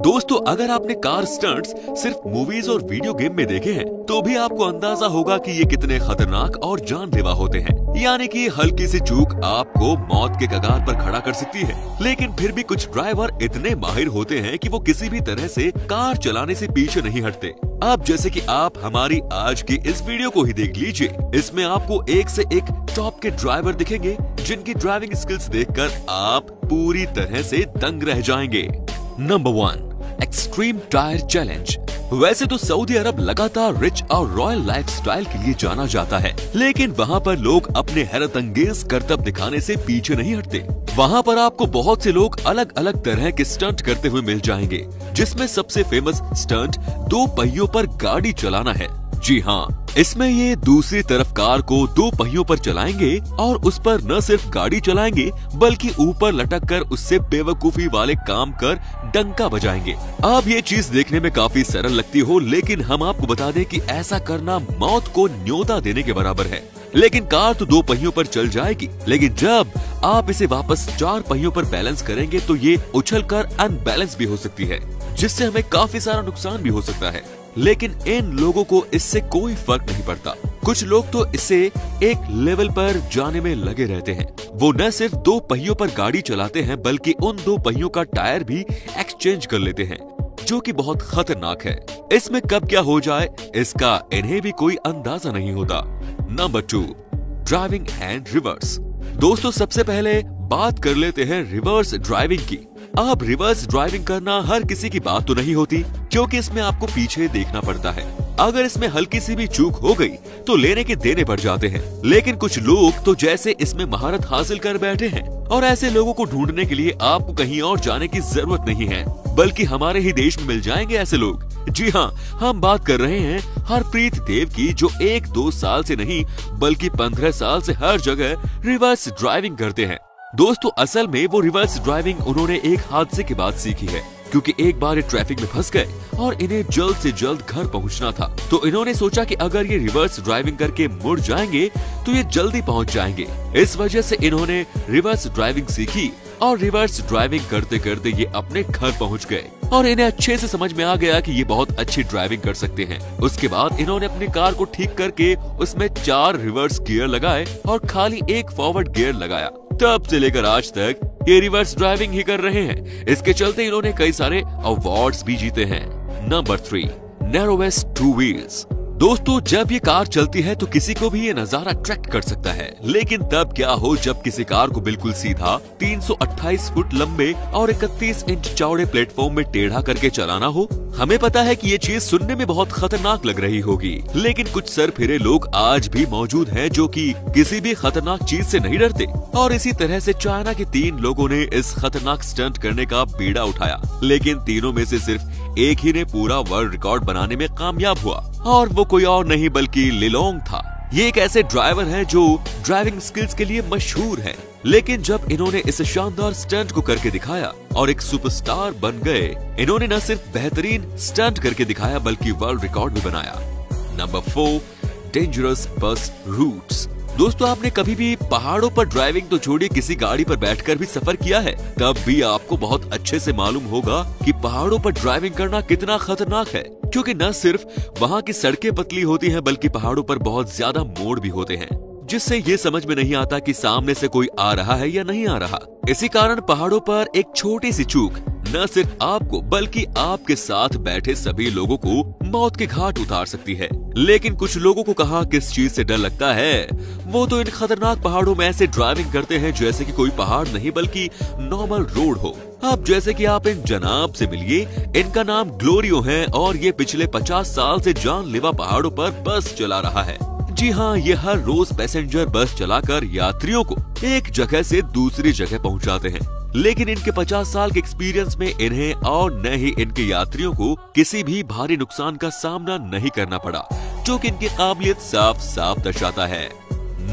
दोस्तों अगर आपने कार स्टंट्स सिर्फ मूवीज और वीडियो गेम में देखे हैं तो भी आपको अंदाजा होगा कि ये कितने खतरनाक और जानलेवा होते हैं। यानी कि हल्की सी चूक आपको मौत के कगार पर खड़ा कर सकती है। लेकिन फिर भी कुछ ड्राइवर इतने माहिर होते हैं कि वो किसी भी तरह से कार चलाने से पीछे नहीं हटते। अब जैसे कि आप हमारी आज की इस वीडियो को ही देख लीजिए, इसमें आपको एक से एक टॉप के ड्राइवर दिखेंगे जिनकी ड्राइविंग स्किल्स देखकर आप पूरी तरह से दंग रह जाएंगे। Number 1, extreme tyre challenge. वैसे तो सऊदी अरब लगातार रिच और रॉयल लाइफस्टाइल के लिए जाना जाता है, लेकिन वहाँ पर लोग अपने हैरत अंगेज करतब दिखाने से पीछे नहीं हटते। वहाँ पर आपको बहुत से लोग अलग अलग तरह के स्टंट करते हुए मिल जाएंगे, जिसमें सबसे फेमस स्टंट 2 पहियों पर गाड़ी चलाना है। जी हाँ, इसमें ये दूसरी तरफ कार को 2 पहियों पर चलाएंगे और उस पर न सिर्फ गाड़ी चलाएंगे बल्कि ऊपर लटक कर उससे बेवकूफी वाले काम कर डंका बजाएंगे। अब ये चीज देखने में काफी सरल लगती हो, लेकिन हम आपको बता दें कि ऐसा करना मौत को न्योता देने के बराबर है। लेकिन कार तो 2 पहियों पर चल जाएगी, लेकिन जब आप इसे वापस 4 पहियों पर बैलेंस करेंगे तो ये उछलकर अनबैलेंस भी हो सकती है, जिससे हमें काफी सारा नुकसान भी हो सकता है। लेकिन इन लोगों को इससे कोई फर्क नहीं पड़ता। कुछ लोग तो इससे एक लेवल पर जाने में लगे रहते हैं। वो न सिर्फ 2 पहियों पर गाड़ी चलाते हैं बल्कि उन 2 पहियों का टायर भी एक्सचेंज कर लेते हैं, जो कि बहुत खतरनाक है। इसमें कब क्या हो जाए इसका इन्हें भी कोई अंदाजा नहीं होता। Number 2, driving and reverse. दोस्तों सबसे पहले बात कर लेते हैं रिवर्स ड्राइविंग की। अब रिवर्स ड्राइविंग करना हर किसी की बात तो नहीं होती, क्योंकि इसमें आपको पीछे देखना पड़ता है। अगर इसमें हल्की सी भी चूक हो गई तो लेने के देने पड़ जाते हैं। लेकिन कुछ लोग तो जैसे इसमें महारत हासिल कर बैठे हैं, और ऐसे लोगों को ढूंढने के लिए आपको कहीं और जाने की जरूरत नहीं है, बल्कि हमारे ही देश में मिल जाएंगे ऐसे लोग। जी हाँ, हम बात कर रहे हैं हरप्रीत देव की, जो 1-2 साल से नहीं बल्कि 15 साल से हर जगह रिवर्स ड्राइविंग करते हैं। दोस्तों असल में वो रिवर्स ड्राइविंग उन्होंने एक हादसे के बाद सीखी है, क्योंकि एक बार ये ट्रैफिक में फंस गए और इन्हें जल्द से जल्द घर पहुंचना था। तो इन्होंने सोचा कि अगर ये रिवर्स ड्राइविंग करके मुड़ जाएंगे तो ये जल्दी पहुंच जाएंगे। इस वजह से इन्होंने रिवर्स ड्राइविंग सीखी और रिवर्स ड्राइविंग करते करते ये अपने घर पहुंच गए और इन्हें अच्छे से समझ में आ गया कि ये बहुत अच्छी ड्राइविंग कर सकते हैं। उसके बाद इन्होंने अपनी कार को ठीक करके उसमें 4 रिवर्स गियर लगाए और खाली 1 फॉरवर्ड गियर लगाया। तब से लेकर आज तक ये रिवर्स ड्राइविंग ही कर रहे हैं। इसके चलते इन्होंने कई सारे अवार्ड्स भी जीते हैं। Number 3, narrowest 2 wheels. दोस्तों जब ये कार चलती है तो किसी को भी ये नजारा अट्रैक्ट कर सकता है, लेकिन तब क्या हो जब किसी कार को बिल्कुल सीधा 328 फुट लंबे और 31 इंच चौड़े प्लेटफॉर्म में टेढ़ा करके चलाना हो। हमें पता है कि ये चीज सुनने में बहुत खतरनाक लग रही होगी, लेकिन कुछ सरफिरे लोग आज भी मौजूद हैं जो कि किसी भी खतरनाक चीज से नहीं डरते। और इसी तरह से चाइना के 3 लोगों ने इस खतरनाक स्टंट करने का बीड़ा उठाया, लेकिन तीनों में से सिर्फ एक ही ने पूरा वर्ल्ड रिकॉर्ड बनाने में कामयाब हुआ, और वो कोई और नहीं बल्कि लिलोंग था। ये एक ऐसे ड्राइवर हैं जो ड्राइविंग स्किल्स के लिए मशहूर हैं, लेकिन जब इन्होंने इस शानदार स्टंट को करके दिखाया और एक सुपरस्टार बन गए, इन्होंने न सिर्फ बेहतरीन स्टंट करके दिखाया बल्कि वर्ल्ड रिकॉर्ड भी बनाया। नंबर 4, डेंजरस बस रूट्स। दोस्तों आपने कभी भी पहाड़ों पर ड्राइविंग तो छोड़िए, किसी गाड़ी पर बैठकर भी सफर किया है, तब भी आपको बहुत अच्छे से मालूम होगा कि पहाड़ों पर ड्राइविंग करना कितना खतरनाक है, क्योंकि न सिर्फ वहाँ की सड़कें पतली होती हैं बल्कि पहाड़ों पर बहुत ज्यादा मोड़ भी होते हैं, जिससे ये समझ में नहीं आता कि सामने से कोई आ रहा है या नहीं आ रहा। इसी कारण पहाड़ों पर एक छोटी सी चूक न सिर्फ आपको बल्कि आपके साथ बैठे सभी लोगों को मौत के घाट उतार सकती है। लेकिन कुछ लोगों को कहाँ किस चीज से डर लगता है, वो तो इन खतरनाक पहाड़ों में ऐसे ड्राइविंग करते हैं जैसे कि कोई पहाड़ नहीं बल्कि नॉर्मल रोड हो। अब जैसे कि आप इन जनाब से मिलिए, इनका नाम ग्लोरियो है और ये पिछले 50 साल से जानलेवा पहाड़ों पर बस चला रहा है। जी हाँ, ये हर रोज पैसेंजर बस चलाकर यात्रियों को एक जगह से दूसरी जगह पहुंचाते हैं। लेकिन इनके 50 साल के एक्सपीरियंस में इन्हें और न ही इनके यात्रियों को किसी भी भारी नुकसान का सामना नहीं करना पड़ा, जो कि इनकी काबिलियत साफ साफ दर्शाता है।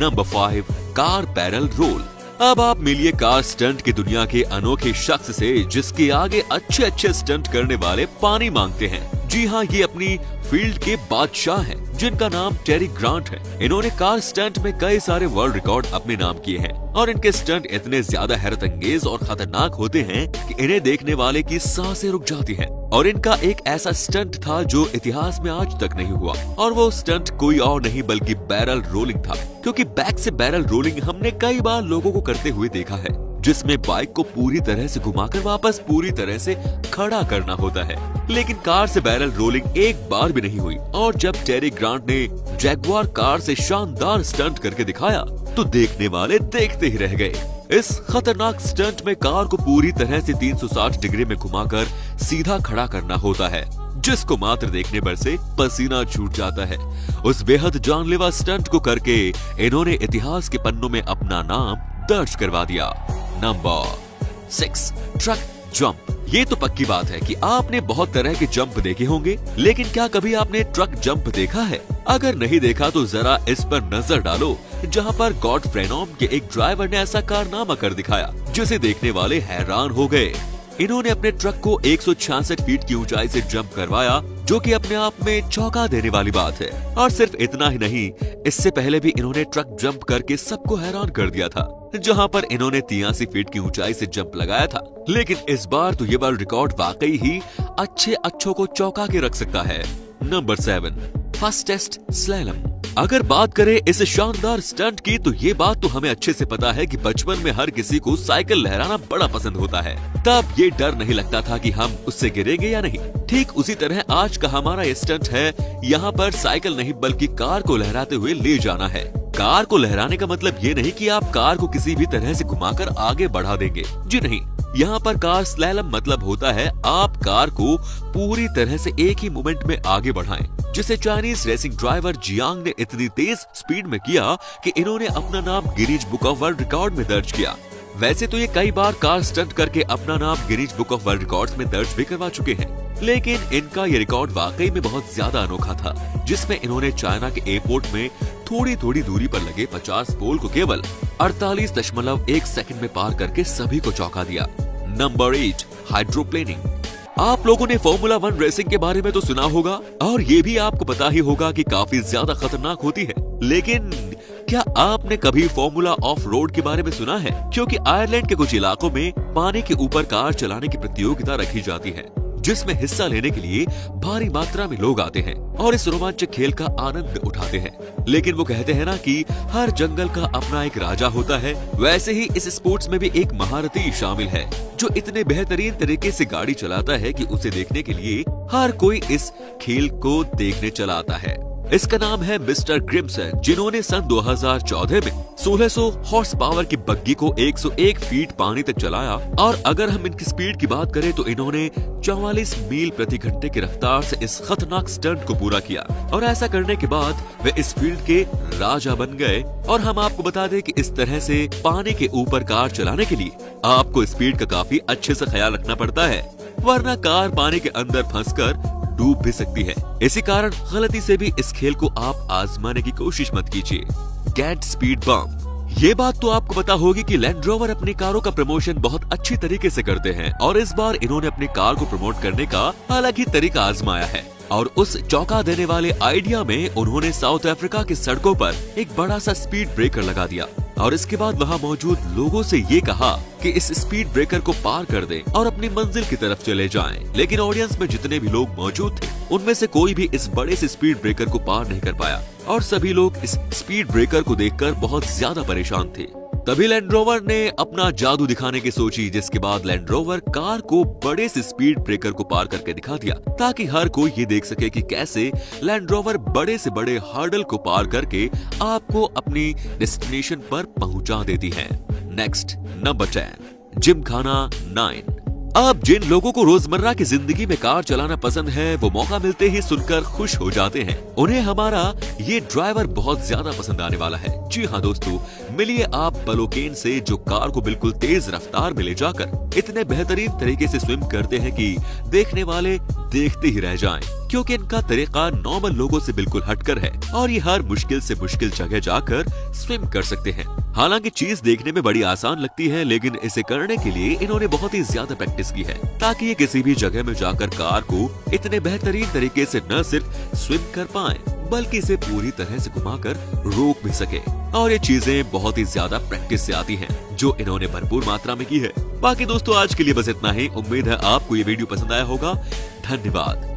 Number 5, car barrel roll. अब आप मिलिए कार स्टंट की दुनिया के अनोखे शख्स से जिसके आगे अच्छे अच्छे स्टंट करने वाले पानी मांगते हैं। जी हाँ, ये अपनी फील्ड के बादशाह हैं, जिनका नाम टेरी ग्रांट है। इन्होंने कार स्टंट में कई सारे वर्ल्ड रिकॉर्ड अपने नाम किए हैं और इनके स्टंट इतने ज्यादा हैरत अंगेज और खतरनाक होते हैं कि इन्हें देखने वाले की सांसें रुक जाती हैं। और इनका एक ऐसा स्टंट था जो इतिहास में आज तक नहीं हुआ, और वो स्टंट कोई और नहीं बल्कि बैरल रोलिंग था। क्योंकि बैक से बैरल रोलिंग हमने कई बार लोगों को करते हुए देखा है, जिसमें बाइक को पूरी तरह से घुमाकर वापस पूरी तरह से खड़ा करना होता है, लेकिन कार से बैरल रोलिंग एक बार भी नहीं हुई। और जब टेरी ग्रांट ने जैगुआर कार से शानदार स्टंट करके दिखाया तो देखने वाले देखते ही रह गए। इस खतरनाक स्टंट में कार को पूरी तरह से 360 डिग्री में घुमाकर सीधा खड़ा करना होता है, जिसको मात्र देखने पर से पसीना छूट जाता है। उस बेहद जानलेवा स्टंट को करके इन्होंने इतिहास के पन्नों में अपना नाम दर्ज करवा दिया। Number 6, truck jump. ये तो पक्की बात है कि आपने बहुत तरह के जंप देखे होंगे, लेकिन क्या कभी आपने ट्रक जंप देखा है? अगर नहीं देखा तो जरा इस पर नजर डालो, जहां पर गॉड फ्रेनोम के एक ड्राइवर ने ऐसा कारनामा कर दिखाया जिसे देखने वाले हैरान हो गए। इन्होंने अपने ट्रक को 166 फीट की ऊंचाई से जंप करवाया, जो कि अपने आप में चौंका देने वाली बात है। और सिर्फ इतना ही नहीं, इससे पहले भी इन्होंने ट्रक जंप करके सबको हैरान कर दिया था, जहां पर इन्होंने 83 फीट की ऊंचाई से जंप लगाया था। लेकिन इस बार तो ये वर्ल्ड रिकॉर्ड वाकई ही अच्छों को चौंका के रख सकता है। Number 7, fastest slalom. अगर बात करें इस शानदार स्टंट की, तो ये बात तो हमें अच्छे से पता है कि बचपन में हर किसी को साइकिल लहराना बड़ा पसंद होता है। तब ये डर नहीं लगता था कि हम उससे गिरेंगे या नहीं। ठीक उसी तरह आज का हमारा ये स्टंट है। यहाँ पर साइकिल नहीं बल्कि कार को लहराते हुए ले जाना है। कार को लहराने का मतलब ये नहीं कि आप कार को किसी भी तरह से घुमाकर आगे बढ़ा देंगे, जी नहीं। यहाँ पर कार स्लैलम मतलब होता है आप कार को पूरी तरह से एक ही मोमेंट में आगे बढ़ाएं, जिसे चाइनीज रेसिंग ड्राइवर जियांग ने इतनी तेज स्पीड में किया कि इन्होंने अपना नाम Guinness book of world record में दर्ज किया। वैसे तो ये कई बार कार स्टंट करके अपना नाम Guinness book of world records में दर्ज भी करवा चुके हैं, लेकिन इनका ये रिकॉर्ड वाकई में बहुत ज्यादा अनोखा था, जिसमें इन्होंने चाइना के एयरपोर्ट में थोड़ी दूरी पर लगे 50 पोल को केवल 48.1 सेकंड में पार करके सभी को चौंका दिया। Number 8, hydroplaning. आप लोगों ने फॉर्मूला 1 रेसिंग के बारे में तो सुना होगा, और ये भी आपको पता ही होगा कि काफी ज्यादा खतरनाक होती है, लेकिन क्या आपने कभी फॉर्मूला ऑफ रोड के बारे में सुना है? क्योंकि आयरलैंड के कुछ इलाकों में पानी के ऊपर कार चलाने की प्रतियोगिता रखी जाती है, जिसमें हिस्सा लेने के लिए भारी मात्रा में लोग आते हैं और इस रोमांचक खेल का आनंद उठाते हैं। लेकिन वो कहते हैं ना कि हर जंगल का अपना एक राजा होता है, वैसे ही इस स्पोर्ट्स में भी एक महारथी शामिल है, जो इतने बेहतरीन तरीके से गाड़ी चलाता है कि उसे देखने के लिए हर कोई इस खेल को देखने चला आता है। इसका नाम है मिस्टर ग्रिम्सन, जिन्होंने सन 2014 में 1600 हॉर्स पावर की बग्गी को 101 फीट पानी तक चलाया। और अगर हम इनकी स्पीड की बात करें तो इन्होंने 44 मील प्रति घंटे की रफ्तार से इस खतरनाक स्टंट को पूरा किया, और ऐसा करने के बाद वे इस फील्ड के राजा बन गए। और हम आपको बता दें कि इस तरह से पानी के ऊपर कार चलाने के लिए आपको स्पीड का काफी अच्छे से ख्याल रखना पड़ता है, वरना कार पानी के अंदर फंसकर डूब भी सकती है। इसी कारण गलती से भी इस खेल को आप आजमाने की कोशिश मत कीजिए। Get speed bump. ये बात तो आपको पता होगी कि लैंड रोवर अपनी कारों का प्रमोशन बहुत अच्छी तरीके से करते हैं, और इस बार इन्होंने अपनी कार को प्रमोट करने का अलग ही तरीका आजमाया है। और उस चौंका देने वाले आइडिया में उन्होंने साउथ अफ्रीका की सड़कों पर एक बड़ा सा स्पीड ब्रेकर लगा दिया, और इसके बाद वहाँ मौजूद लोगों से ये कहा कि इस स्पीड ब्रेकर को पार कर दें और अपनी मंजिल की तरफ चले जाएं। लेकिन ऑडियंस में जितने भी लोग मौजूद थे, उनमें से कोई भी इस बड़े से स्पीड ब्रेकर को पार नहीं कर पाया, और सभी लोग इस स्पीड ब्रेकर को देखकर बहुत ज्यादा परेशान थे। तभी लैंड रोवर ने अपना जादू दिखाने की सोची, जिसके बाद लैंड रोवर कार को बड़े से स्पीड ब्रेकर को पार करके दिखा दिया, ताकि हर कोई ये देख सके कि कैसे लैंड रोवर बड़े से बड़े हर्डल को पार करके आपको अपनी डेस्टिनेशन पर पहुंचा देती है। Next, number 10, Gymkhana 9। अब जिन लोगों को रोजमर्रा की जिंदगी में कार चलाना पसंद है, वो मौका मिलते ही सुनकर खुश हो जाते हैं। उन्हें हमारा ये ड्राइवर बहुत ज्यादा पसंद आने वाला है। जी हाँ दोस्तों, मिलिए आप बलोकेन से, जो कार को बिल्कुल तेज रफ्तार में ले जाकर इतने बेहतरीन तरीके से स्विम करते हैं कि देखने वाले देखते ही रह जाएं, क्योंकि इनका तरीका नॉर्मल लोगों से बिल्कुल हटकर है, और ये हर मुश्किल से मुश्किल जगह जाकर स्विम कर सकते हैं। हालांकि चीज देखने में बड़ी आसान लगती है, लेकिन इसे करने के लिए इन्होंने बहुत ही ज्यादा प्रैक्टिस की है ताकि ये किसी भी जगह में जाकर कार को इतने बेहतरीन तरीके से न सिर्फ स्विम कर पाए बल्कि इसे पूरी तरह से घुमाकर रोक भी सके। और ये चीजें बहुत ही ज्यादा प्रैक्टिस से आती हैं, जो इन्होंने भरपूर मात्रा में की है। बाकी दोस्तों आज के लिए बस इतना ही। उम्मीद है आपको ये वीडियो पसंद आया होगा। धन्यवाद।